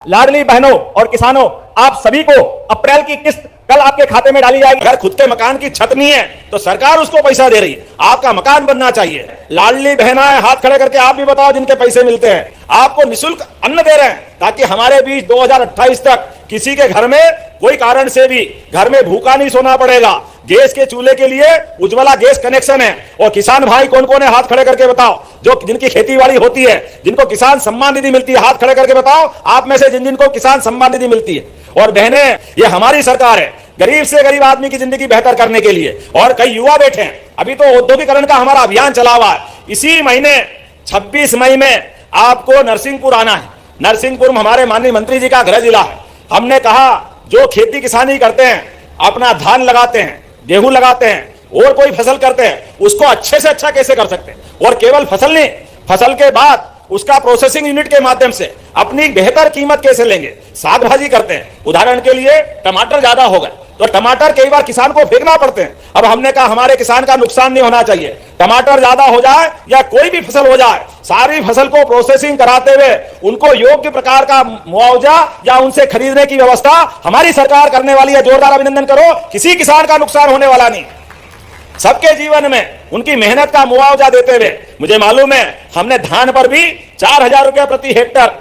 लाडली बहनों और किसानों, आप सभी को अप्रैल की किस्त कल आपके खाते में डाली जाएगी। अगर खुद के मकान की छत नहीं है तो सरकार उसको पैसा दे रही है, आपका मकान बनना चाहिए। लाडली बहनाएं हाथ खड़े करके आप भी बताओ जिनके पैसे मिलते हैं, आपको निःशुल्क अन्न दे रहे हैं ताकि हमारे बीच 2028 तक किसी के घर में कोई कारण से भी घर में भूखा नहीं सोना पड़ेगा। गैस के चूल्हे के लिए उज्ज्वला गैस कनेक्शन है। और किसान भाई कौन कौन है, हाथ खड़े करके बताओ। जो जिनकी खेती बाड़ी होती है, जिनको किसान सम्मान निधि मिलती है, हाथ खड़े करके बताओ आप में से जिन जिनको किसान सम्मान निधि मिलती है। और बहनें, ये हमारी सरकार है गरीब से गरीब आदमी की जिंदगी बेहतर करने के लिए। और कई युवा बैठे हैं, अभी तो औद्योगिकरण का हमारा अभियान चला हुआ है। इसी महीने 26 मई में आपको नरसिंहपुर आना है। नरसिंहपुर हमारे माननीय मंत्री जी का गृह जिला है। हमने कहा जो खेती किसानी करते हैं, अपना धान लगाते हैं, गेहूं लगाते हैं और कोई फसल करते हैं, उसको अच्छे से अच्छा कैसे कर सकते हैं। और केवल फसल नहीं, फसल के बाद उसका प्रोसेसिंग यूनिट के माध्यम से अपनी बेहतर कीमत कैसे लेंगे। साग भाजी करते हैं, उदाहरण के लिए टमाटर ज्यादा हो गए तो टमाटर कई बार किसान को फेंकना पड़ते हैं। अब हमने कहा हमारे किसान का नुकसान नहीं होना चाहिए, टमाटर ज्यादा हो जाए या कोई भी फसल हो जाए, सारी फसल को प्रोसेसिंग कराते हुए उनको योग्य प्रकार का मुआवजा या उनसे खरीदने की व्यवस्था हमारी सरकार करने वाली है। जोरदार अभिनंदन करो। किसी किसान का नुकसान होने वाला नहीं, सबके जीवन में उनकी मेहनत का मुआवजा देते हुए। मुझे मालूम है हमने धान पर भी 4,000 रुपया प्रति हेक्टर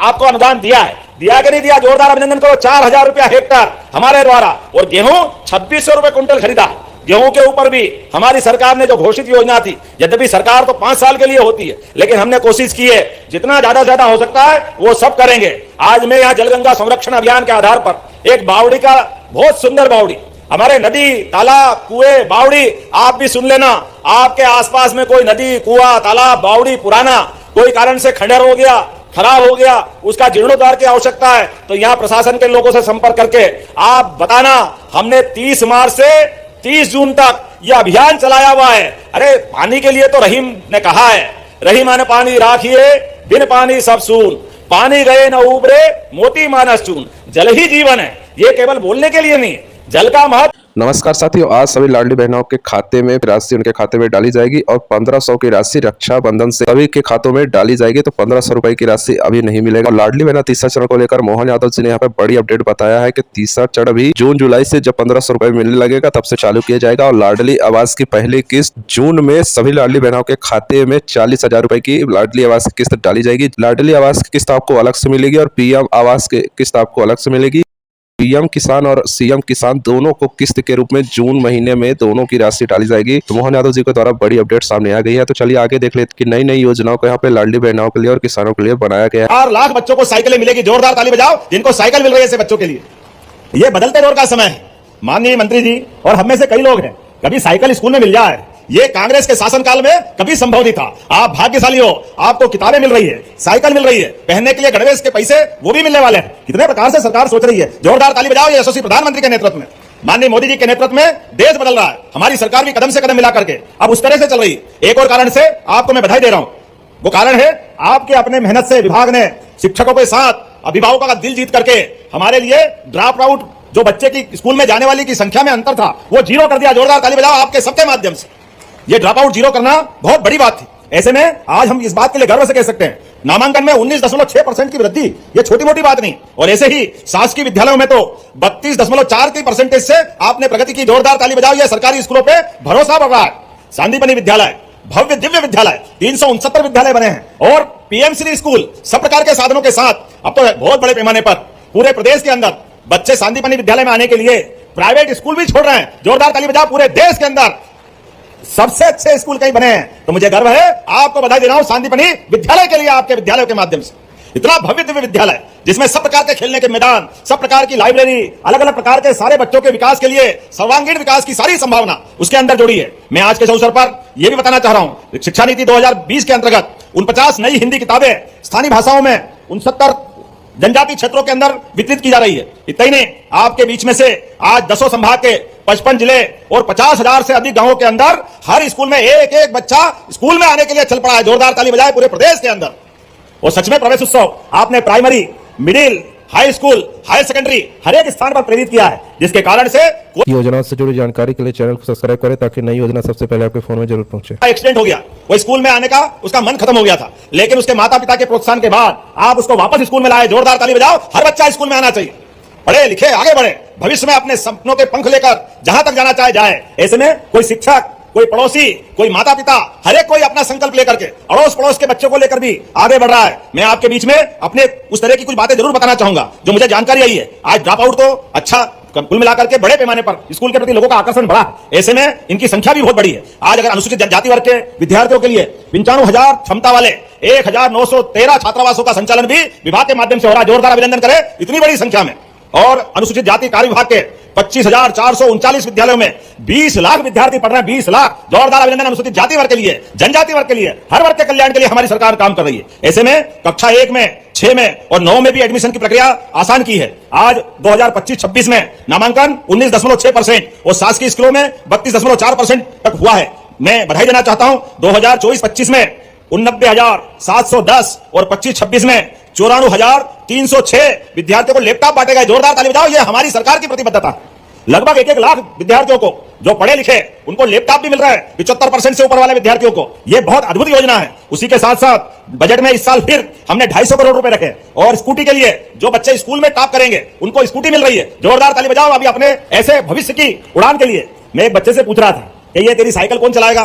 आपको अनुदान दिया है, दिया कि नहीं दिया? जोरदार अभिनंदन करो। 4,000 रुपया हेक्टर हमारे द्वारा। और गेहूं 2600 रुपए क्विंटल खरीदा। गेहूं के ऊपर भी हमारी सरकार ने जो घोषित योजना थी, यद्यपि सरकार तो 5 साल के लिए होती है, लेकिन हमने कोशिश की है जितना ज्यादा से ज्यादा हो सकता है वो सब करेंगे। आज मैं यहाँ जलगंगा संरक्षण अभियान के आधार पर एक बावड़ी का, बहुत सुंदर बावड़ी, हमारे नदी तालाब कुएं बावड़ी, आप भी सुन लेना। आपके आसपास में कोई नदी कुआं तालाब बावड़ी पुराना कोई कारण से खंडर हो गया, खराब हो गया, उसका जीर्णोद्धार की आवश्यकता है, तो यहाँ प्रशासन के लोगों से संपर्क करके आप बताना। हमने 30 मार्च से 30 जून तक यह अभियान चलाया हुआ है। अरे पानी के लिए तो रहीम ने कहा है, रहीम ने पानी राखिए बिन पानी सब सून, पानी गए न उबरे मोती मानस चून। जल ही जीवन है, ये केवल बोलने के लिए नहीं, जल का महत्व। नमस्कार साथियों, आज सभी लाडली बहनों के खाते में राशि उनके खाते में डाली जाएगी और 1500 की राशि रक्षाबंधन से सभी के खातों में डाली जाएगी। तो 1500 रुपए की राशि अभी नहीं मिलेगा। और लाडली बहना तीसरा चरण को लेकर मोहन यादव जी ने यहाँ पे बड़ी अपडेट बताया है कि तीसरा चरण भी जून जुलाई से जब 1500 रुपए मिलने लगेगा तब से चालू किया जाएगा। और लाडली आवास की पहली किस्त जून में सभी लाडली बहनों के खाते में 40,000 रुपए की लाडली आवास की किस्त डाली जाएगी। लाडली आवास की किस्त आपको अलग से मिलेगी और पीएम आवास की किस्त आपको अलग से मिलेगी। पीएम किसान और सीएम किसान दोनों को किस्त के रूप में जून महीने में दोनों की राशि डाली जाएगी। तो मोहन यादव जी के द्वारा बड़ी अपडेट सामने आ गई है। तो चलिए आगे देख लेते कि नई नई योजनाओं को यहाँ पे लाडली बहनों के लिए और किसानों के लिए बनाया गया है। 4 लाख बच्चों को साइकिलें मिलेगी। जोरदार ताली बजाओ जिनको साइकिल मिल रही है ऐसे बच्चों के लिए। ये बदलते दौर का समय है माननीय मंत्री जी, और हम में से कई लोग हैं कभी साइकिल स्कूल में मिल जाए, ये कांग्रेस के शासनकाल में कभी संभव नहीं था। आप भाग्यशाली हो, आपको किताबें मिल रही है, साइकिल मिल रही है, पहनने के लिए गणवेश के पैसे वो भी मिलने वाले हैं। कितने प्रकार से सरकार सोच रही है। जोरदार ताली बजाओ। ये यशस्वी प्रधानमंत्री के नेतृत्व में, माननीय मोदी जी के नेतृत्व में देश बदल रहा है। हमारी सरकार भी कदम से कदम मिला करके अब उस तरह से चल रही है। एक और कारण से आपको मैं बधाई दे रहा हूं, वो कारण है आपके अपने मेहनत से विभाग ने शिक्षकों के साथ अभिभावकों का दिल जीत करके हमारे लिए ड्रॉप आउट, जो बच्चे की स्कूल में जाने वाली की संख्या में अंतर था, वो 0 कर दिया। जोरदार ताली बजाओ आपके सबके माध्यम से। ये ड्रॉप आउट 0 करना बहुत बड़ी बात थी। ऐसे में आज हम इस बात के लिए गर्व से कह सकते हैं नामांकन में 19.6% की वृद्धि, ये छोटी मोटी बात नहीं। और ऐसे ही शासकीय विद्यालयों में तो 32.4 की परसेंटेज से आपने प्रगति की। जोरदार ताली बजाओ। ये सरकारी स्कूलों पे भरोसा बढ़ रहा है। सांदीपनि विद्यालय, भव्य दिव्य विद्यालय, 369 विद्यालय बने हैं। और पीएमश्री स्कूल सब प्रकार के साधनों के साथ अब तो बहुत बड़े पैमाने पर पूरे प्रदेश के अंदर बच्चे सांदीपनि विद्यालय में आने के लिए प्राइवेट स्कूल भी छोड़ रहे हैं। जोरदार ताली बजाओ। पूरे देश के अंदर सबसे अच्छे स्कूल कहीं बने हैं, तो मुझे गर्व है, आपको बधाई दे रहा हूं सांदीपनि विद्यालय के लिए, आपके विद्यालयों के माध्यम से। इतना भव्य दिव्य विद्यालय जिसमें सब प्रकार के खेलने के मैदान, सब प्रकार की लाइब्रेरी, अलग अलग प्रकार के सारे बच्चों के विकास के लिए सर्वांगीण विकास की सारी संभावना उसके अंदर जुड़ी है। मैं आज के इस अवसर पर यह भी बताना चाह रहा हूं, शिक्षा नीति 2020 के अंतर्गत 49 नई हिंदी किताबें स्थानीय भाषाओं में 69 जनजाति क्षेत्रों के अंदर वितरित की जा रही है। इतना ही नहीं, आपके बीच में से आज 10 संभाग के 55 जिले और 50,000 से अधिक गांवों के अंदर हर स्कूल में एक एक बच्चा स्कूल में आने के लिए चल पड़ा है। जोरदार ताली बजाए पूरे प्रदेश के अंदर। और सच में प्रवेश उत्सव आपने primary, middle high school, higher secondary हर एक स्थान पर प्रेरित किया है, जिसके कारण से योजनाओं से जुड़ी जानकारी के लिए चैनल को सब्सक्राइब करें ताकि नई योजना सबसे पहले आपके फोन में जरूर पहुंचे। एक्सीडेंट हो गया, वो स्कूल में आने का उसका मन खत्म हो गया था, लेकिन उसके माता पिता के प्रोत्साहन के बाद आप उसको वापस स्कूल में लाए। जोरदार ताली बजाओ। हर बच्चा स्कूल में आना चाहिए, पढ़े लिखे आगे बढ़े, भविष्य में अपने सपनों के पंख लेकर जहां तक जाना चाहे जाए। ऐसे में कोई शिक्षक, कोई पड़ोसी, कोई माता पिता, हर एक कोई अपना संकल्प लेकर के अड़ोस पड़ोस के बच्चों को लेकर भी आगे बढ़ रहा है। मैं आपके बीच में अपने उस तरह की कुछ बातें जरूर बताना चाहूंगा जो मुझे जानकारी आई है। आज ड्रॉप आउट तो अच्छा, कुल मिलाकर के बड़े पैमाने पर स्कूल के प्रति लोगों का आकर्षण बढ़ा है। ऐसे में इनकी संख्या भी बहुत बड़ी है। आज अगर अनुसूचित जनजाति वर्ग के विद्यार्थियों के लिए 95,000 क्षमता वाले 1,913 छात्रावासों का संचालन भी विभाग के माध्यम से हो रहा है। जोरदार अभिनंदन करें इतनी बड़ी संख्या में। और अनुसूचित जाति कार्य विभाग के 25,439 विद्यालयों में 20 लाख विद्यार्थी पढ़ रहे हैं। 20 लाख। जोरदार अभिनंदन अनुसूचित जाति वर्ग के लिए, जनजाति वर्ग के लिए, हर वर्ग के कल्याण के लिए हमारी सरकार काम कर रही है। ऐसे में कक्षा 1 में, 6 में और 9 में भी एडमिशन की प्रक्रिया आसान की है। आज 2025-26 में नामांकन 19.6% और शासकीय स्कूलों में 32.4% तक हुआ है। मैं बधाई देना चाहता हूं। 2024-25 में 89,710 और 25-26 में 94,306 विद्यार्थियों को लैपटॉप बांटे गए। जोरदार ताली बजाओ। यह हमारी सरकार की प्रतिबद्धता। लगभग 1-1 लाख विद्यार्थियों को जो पढ़े लिखे उनको लैपटॉप भी मिल रहा है। 75% से ऊपर वाले विद्यार्थियों को। यह बहुत अद्भुत योजना है। उसी के साथ साथ बजट में इस साल फिर हमने 250 करोड़ रुपए रखे और स्कूटी के लिए जो बच्चे स्कूल में टॉप करेंगे उनको स्कूटी मिल रही है। जोरदार ताली बजाओ। अभी अपने ऐसे भविष्य की उड़ान के लिए मैं एक बच्चे से पूछ रहा था कि ये तेरी साइकिल कौन चलाएगा,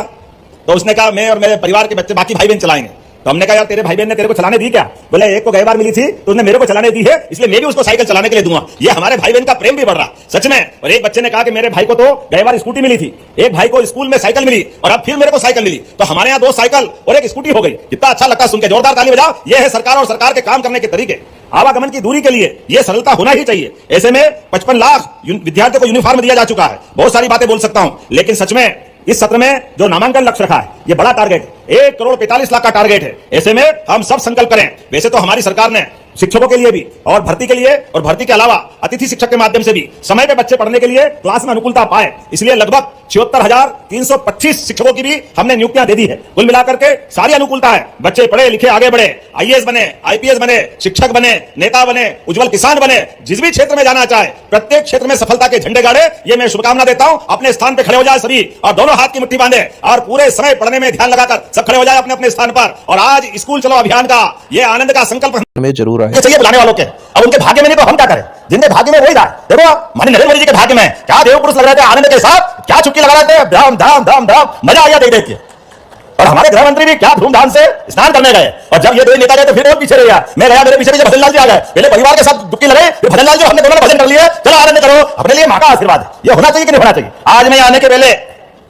तो उसने कहा मैं और मेरे परिवार के बच्चे, बाकी भाई बहन चलाएंगे। तो हमने कहा यार तेरे भाई बहन ने तेरे को चलाने दी क्या? बोले एक को गई बार मिली थी तो उसने मेरे को चलाने दी है, इसलिए मैं भी उसको साइकिल चलाने के लिए दूंगा। ये हमारे भाई बहन का प्रेम भी बढ़ रहा सच में। और एक बच्चे ने कहा कि मेरे भाई को तो गई बार स्कूटी मिली थी, एक भाई को स्कूल में साइकिल मिली और अब फिर मेरे को साइकिल मिली, तो हमारे यहाँ 2 साइकिल और 1 स्कूटी हो गई। कितना अच्छा लगता है सुन के। जोरदार ताली बजाओ। यह है सरकार और सरकार के काम करने के तरीके। आवागमन की दूरी के लिए यह सरलता होना ही चाहिए। ऐसे में 55 लाख विद्यार्थियों को यूनिफॉर्म दिया जा चुका है। बहुत सारी बातें बोल सकता हूं, लेकिन सच में इस सत्र में जो नामांकन लक्ष्य रखा है यह बड़ा टारगेट है। 1,45,00,000 का टारगेट है। ऐसे में हम सब संकल्प करें। वैसे तो हमारी सरकार ने शिक्षकों के लिए भी और भर्ती के लिए और भर्ती के अलावा अतिथि शिक्षक के माध्यम से भी समय पे बच्चे पढ़ने के लिए क्लास में अनुकूलता पाए, इसलिए लगभग 76,325 शिक्षकों की भी हमने नियुक्तियां दे दी है। कुल मिलाकर के सारी अनुकूलता है। बच्चे पढ़े लिखे आगे बढ़े, IAS बने, IPS बने, शिक्षक बने, नेता बने, उज्जवल किसान बने, जिस भी क्षेत्र में जाना चाहे प्रत्येक क्षेत्र में सफलता के झंडे गाड़े। ये मैं शुभकामना देता हूं। अपने स्थान पर खड़े हो जाए सभी और दोनों हाथ की मुट्ठी बांधे और पूरे समय पढ़ने में ध्यान लगाकर सब खड़े हो जाए अपने अपने स्थान पर। और आज स्कूल चलो अभियान का ये आनंद का संकल्प में जरूर आए। ये चाहिए बुलाने वालों के। अब उनके भाग्य में नहीं तो हम क्या करें? जिनके भाग्य में वही रहा। देखो माननीय नरेंद्र मोदी जी के भाग्य में क्या देव पुरुष लग रहे थे, आनंद के साथ क्या चुटकी लगा रहे थे, धाम धाम धाम धाम, मजा आया देख देख के। और हमारे गृह मंत्री भी क्या धूमधाम से स्नान करने गए और जब ये 2 नेता गए तो फिर वो पीछे रह गया। मैं गया, मेरे पीछे पीछे भजन लाल जी आ गए। पहले परिवार के साथ डुबकी लगाई, फिर भजन लाल जी, हमने दोनों ने भजन कर लिए। चलो आनंद करो, अपने लिए मां का आशीर्वाद ये होना चाहिए कि नहीं होना चाहिए। आज मैं आने के पहले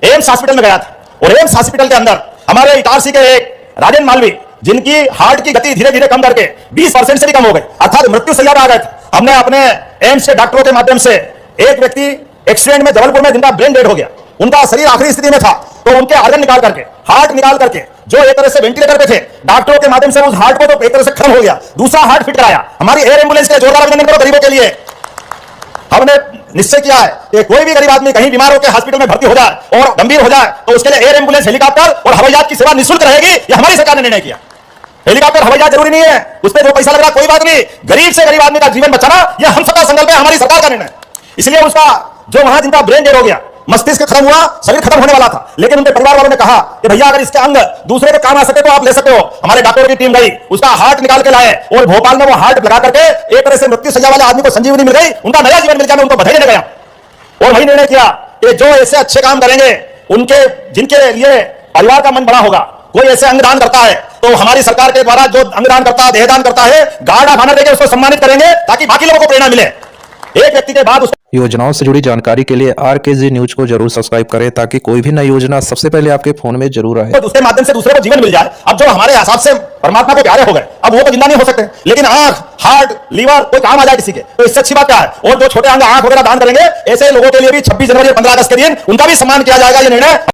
एम्स हॉस्पिटल में गया था और एम्स हॉस्पिटल के अंदर हमारे इटारसी के एक राजेंद्र मालवी, जिनकी हार्ट की गति धीरे धीरे कम करके 20% से भी कम हो गई, अर्थात मृत्यु सैया पर आ गए थे। हमने अपने एम्स के डॉक्टरों के माध्यम से एक व्यक्ति एक्सीडेंट में जबलपुर में जिनका ब्रेन डेड हो गया, उनका शरीर आखिरी स्थिति में था, तो उनके आर्गन निकाल करके, हार्ट निकाल करके, जो एक तरह से वेंटिलेटर पे थे, डॉक्टरों के माध्यम से उस हार्ट को तो एक तरह से खत्म हो गया, दूसरा हार्ट फिट कराया। हमारी एयर एम्बुलेंस के जोरदार अभिनंदन करो गरीबों के लिए। हमने निश्चय किया है कि कोई भी गरीब आदमी कहीं बीमार होकर हॉस्पिटल में भर्ती हो जाए और गंभीर हो जाए तो उसके लिए एयर एम्बुलेंस, हेलीकॉप्टर और हवाई जहाज की सेवा निःशुल्क रहेगी। यह हमारी सरकार ने निर्णय किया। हेलीकॉप्टर हवाई जहाज जरूरी नहीं है, उस पर जो पैसा लग रहा कोई बात नहीं। गरीब से गरीब आदमी का जीवन बचाना यह हम सबका संकल्प है, हमारी सरकार का निर्णय। इसलिए उसका जो वहां जिनका ब्रेन डेड हो गया, मस्तिष्क खत्म हुआ, शरीर खत्म होने वाला था, लेकिन उनके परिवार वालों ने कहा कि भैया अगर इसके अंग दूसरे के काम आ सके तो आप ले सकते हो। हमारे डॉक्टरों की टीम गई, उसका हार्ट निकाल के लाए और भोपाल में वो हार्ट लगा करके एक तरह से मृत्यु सज्जा वाले आदमी को संजीवनी मिल गई, उनका नया जीवन मिल गया। मैं उनको बधाई देने गया और वही निर्णय किया कि जो ऐसे अच्छे काम करेंगे उनके जिनके लिए परिवार का मन बड़ा होगा, कोई ऐसे अंगदान करता है तो हमारी सरकार के द्वारा जो अंगदान करता है, देहदान करता है, गार्ड ऑफ ऑनर देकर उसको सम्मानित करेंगे ताकि बाकी लोगों को प्रेरणा मिले। एक व्यक्ति के बाद योजनाओं से जुड़ी जानकारी के लिए RKG न्यूज को जरूर सब्सक्राइब करें ताकि कोई भी नई योजना सबसे पहले आपके फोन में जरूर आए। तो उसके माध्यम से दूसरे को जीवन मिल जाए। अब जो हमारे हिसाब से परमात्मा को प्यारे हो गए, अब वो तो जिंदा नहीं हो सकते, लेकिन आंख, हार्ट, लीवर कोई काम आ जाए किसी के, तो इससे अच्छी बात क्या है। और जो छोटे अंग आंख वगैरह दान करेंगे ऐसे लोगों के लिए भी 26 जनवरी और 15 अगस्त के दिन उनका भी सम्मान किया जाएगा। ये निर्णय